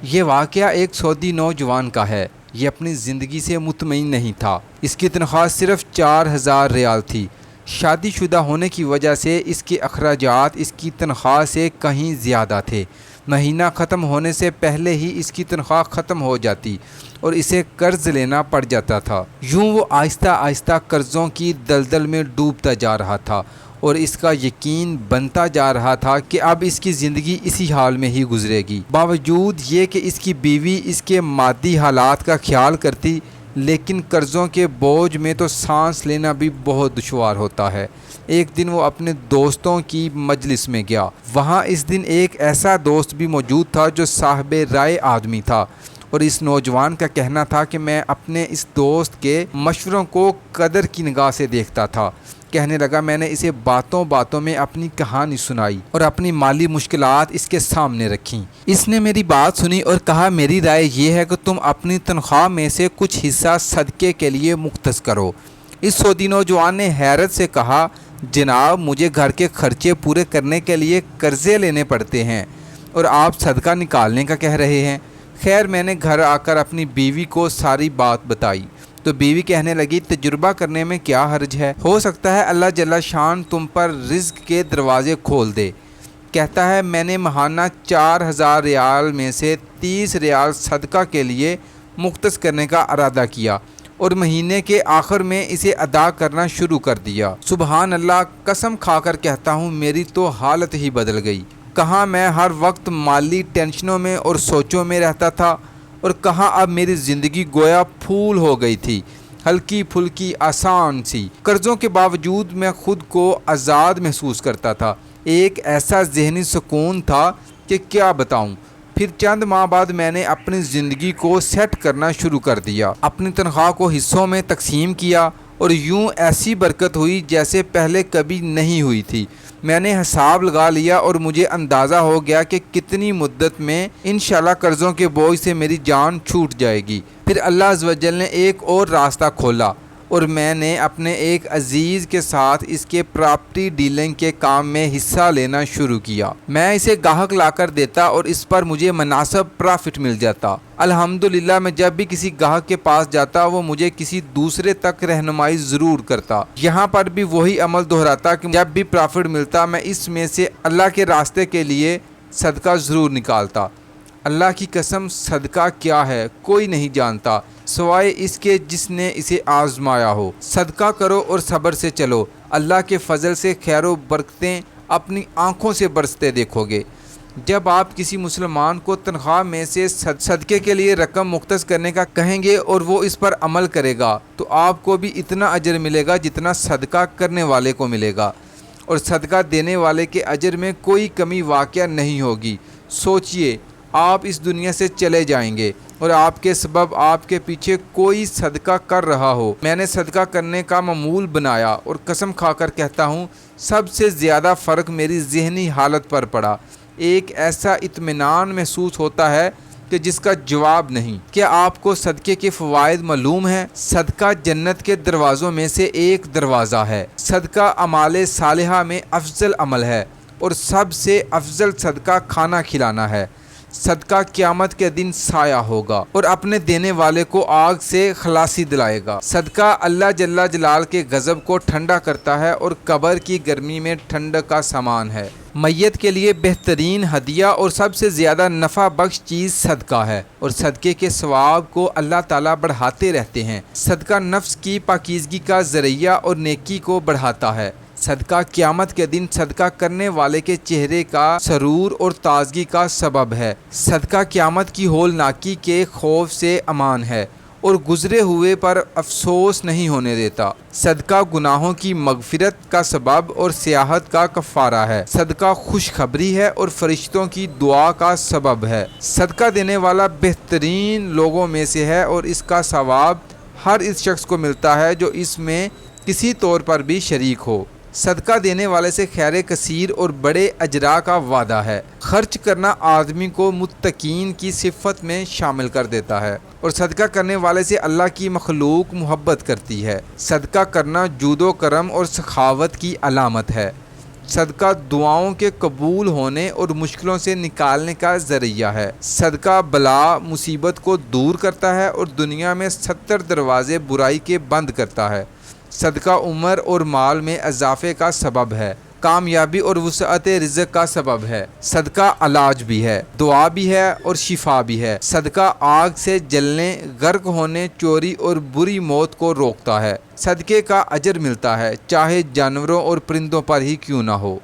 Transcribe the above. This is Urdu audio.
یہ واقعہ ایک سعودی نوجوان کا ہے۔ یہ اپنی زندگی سے مطمئن نہیں تھا۔ اس کی تنخواہ صرف 4,000 ریال تھی۔ شادی شدہ ہونے کی وجہ سے اس کے اخراجات اس کی تنخواہ سے کہیں زیادہ تھے۔ مہینہ ختم ہونے سے پہلے ہی اس کی تنخواہ ختم ہو جاتی اور اسے قرض لینا پڑ جاتا تھا۔ یوں وہ آہستہ آہستہ قرضوں کی دلدل میں ڈوبتا جا رہا تھا اور اس کا یقین بنتا جا رہا تھا کہ اب اس کی زندگی اسی حال میں ہی گزرے گی۔ باوجود یہ کہ اس کی بیوی اس کے مادی حالات کا خیال کرتی، لیکن قرضوں کے بوجھ میں تو سانس لینا بھی بہت دشوار ہوتا ہے۔ ایک دن وہ اپنے دوستوں کی مجلس میں گیا۔ وہاں اس دن ایک ایسا دوست بھی موجود تھا جو صاحب رائے آدمی تھا، اور اس نوجوان کا کہنا تھا کہ میں اپنے اس دوست کے مشوروں کو قدر کی نگاہ سے دیکھتا تھا۔ کہنے لگا، میں نے اسے باتوں باتوں میں اپنی کہانی سنائی اور اپنی مالی مشکلات اس کے سامنے رکھیں۔ اس نے میری بات سنی اور کہا، میری رائے یہ ہے کہ تم اپنی تنخواہ میں سے کچھ حصہ صدقے کے لیے مختص کرو۔ اس سعودی نوجوان نے حیرت سے کہا، جناب مجھے گھر کے خرچے پورے کرنے کے لیے قرضے لینے پڑتے ہیں اور آپ صدقہ نکالنے کا کہہ رہے ہیں۔ خیر میں نے گھر آ کر اپنی بیوی کو ساری بات بتائی تو بیوی کہنے لگی، تجربہ کرنے میں کیا حرج ہے، ہو سکتا ہے اللہ جل شان تم پر رزق کے دروازے کھول دے۔ کہتا ہے، میں نے ماہانہ 4,000 ریال میں سے 30 ریال صدقہ کے لیے مختص کرنے کا ارادہ کیا اور مہینے کے آخر میں اسے ادا کرنا شروع کر دیا۔ سبحان اللہ، قسم کھا کر کہتا ہوں میری تو حالت ہی بدل گئی۔ کہاں میں ہر وقت مالی ٹینشنوں میں اور سوچوں میں رہتا تھا اور کہاں اب میری زندگی گویا پھول ہو گئی تھی، ہلکی پھلکی آسان سی۔ قرضوں کے باوجود میں خود کو آزاد محسوس کرتا تھا۔ ایک ایسا ذہنی سکون تھا کہ کیا بتاؤں۔ پھر چند ماہ بعد میں نے اپنی زندگی کو سیٹ کرنا شروع کر دیا۔ اپنی تنخواہ کو حصوں میں تقسیم کیا اور یوں ایسی برکت ہوئی جیسے پہلے کبھی نہیں ہوئی تھی۔ میں نے حساب لگا لیا اور مجھے اندازہ ہو گیا کہ کتنی مدت میں انشاءاللہ قرضوں کے بوجھ سے میری جان چھوٹ جائے گی۔ پھر اللہ عز و جل نے ایک اور راستہ کھولا اور میں نے اپنے ایک عزیز کے ساتھ اس کے پراپرٹی ڈیلنگ کے کام میں حصہ لینا شروع کیا۔ میں اسے گاہک لا کر دیتا اور اس پر مجھے مناسب پرافٹ مل جاتا۔ الحمدللہ میں جب بھی کسی گاہک کے پاس جاتا وہ مجھے کسی دوسرے تک رہنمائی ضرور کرتا۔ یہاں پر بھی وہی عمل دہراتا کہ جب بھی پرافٹ ملتا میں اس میں سے اللہ کے راستے کے لیے صدقہ ضرور نکالتا۔ اللہ کی قسم صدقہ کیا ہے کوئی نہیں جانتا سوائے اس کے جس نے اسے آزمایا ہو۔ صدقہ کرو اور صبر سے چلو، اللہ کے فضل سے خیر و برکتیں اپنی آنکھوں سے برستے دیکھو گے۔ جب آپ کسی مسلمان کو تنخواہ میں سے صدقے کے لیے رقم مختص کرنے کا کہیں گے اور وہ اس پر عمل کرے گا تو آپ کو بھی اتنا اجر ملے گا جتنا صدقہ کرنے والے کو ملے گا، اور صدقہ دینے والے کے اجر میں کوئی کمی واقع نہیں ہوگی۔ سوچئے، آپ اس دنیا سے چلے جائیں گے اور آپ کے سبب آپ کے پیچھے کوئی صدقہ کر رہا ہو۔ میں نے صدقہ کرنے کا معمول بنایا اور قسم کھا کر کہتا ہوں سب سے زیادہ فرق میری ذہنی حالت پر پڑا۔ ایک ایسا اطمینان محسوس ہوتا ہے کہ جس کا جواب نہیں۔ کیا آپ کو صدقے کے فوائد معلوم ہیں؟ صدقہ جنت کے دروازوں میں سے ایک دروازہ ہے۔ صدقہ اعمال صالحہ میں افضل عمل ہے اور سب سے افضل صدقہ کھانا کھلانا ہے۔ صدقہ قیامت کے دن سایہ ہوگا اور اپنے دینے والے کو آگ سے خلاصی دلائے گا۔ صدقہ اللہ جل جلال کے غضب کو ٹھنڈا کرتا ہے اور قبر کی گرمی میں ٹھنڈک کا سامان ہے۔ میت کے لیے بہترین ہدیہ اور سب سے زیادہ نفع بخش چیز صدقہ ہے، اور صدقے کے ثواب کو اللہ تعالیٰ بڑھاتے رہتے ہیں۔ صدقہ نفس کی پاکیزگی کا ذریعہ اور نیکی کو بڑھاتا ہے۔ صدقہ قیامت کے دن صدقہ کرنے والے کے چہرے کا سرور اور تازگی کا سبب ہے۔ صدقہ قیامت کی ہولناکی کے خوف سے امان ہے اور گزرے ہوئے پر افسوس نہیں ہونے دیتا۔ صدقہ گناہوں کی مغفرت کا سبب اور سیاحت کا کفارہ ہے۔ صدقہ خوشخبری ہے اور فرشتوں کی دعا کا سبب ہے۔ صدقہ دینے والا بہترین لوگوں میں سے ہے اور اس کا ثواب ہر اس شخص کو ملتا ہے جو اس میں کسی طور پر بھی شریک ہو۔ صدقہ دینے والے سے خیر کثیر اور بڑے اجرا کا وعدہ ہے۔ خرچ کرنا آدمی کو متقین کی صفت میں شامل کر دیتا ہے اور صدقہ کرنے والے سے اللہ کی مخلوق محبت کرتی ہے۔ صدقہ کرنا جود و کرم اور سخاوت کی علامت ہے۔ صدقہ دعاؤں کے قبول ہونے اور مشکلوں سے نکالنے کا ذریعہ ہے۔ صدقہ بلا مصیبت کو دور کرتا ہے اور دنیا میں 70 دروازے برائی کے بند کرتا ہے۔ صدقہ عمر اور مال میں اضافے کا سبب ہے، کامیابی اور وسعت رزق کا سبب ہے۔ صدقہ علاج بھی ہے، دعا بھی ہے اور شفا بھی ہے۔ صدقہ آگ سے جلنے، غرق ہونے، چوری اور بری موت کو روکتا ہے۔ صدقے کا اجر ملتا ہے، چاہے جانوروں اور پرندوں پر ہی کیوں نہ ہو۔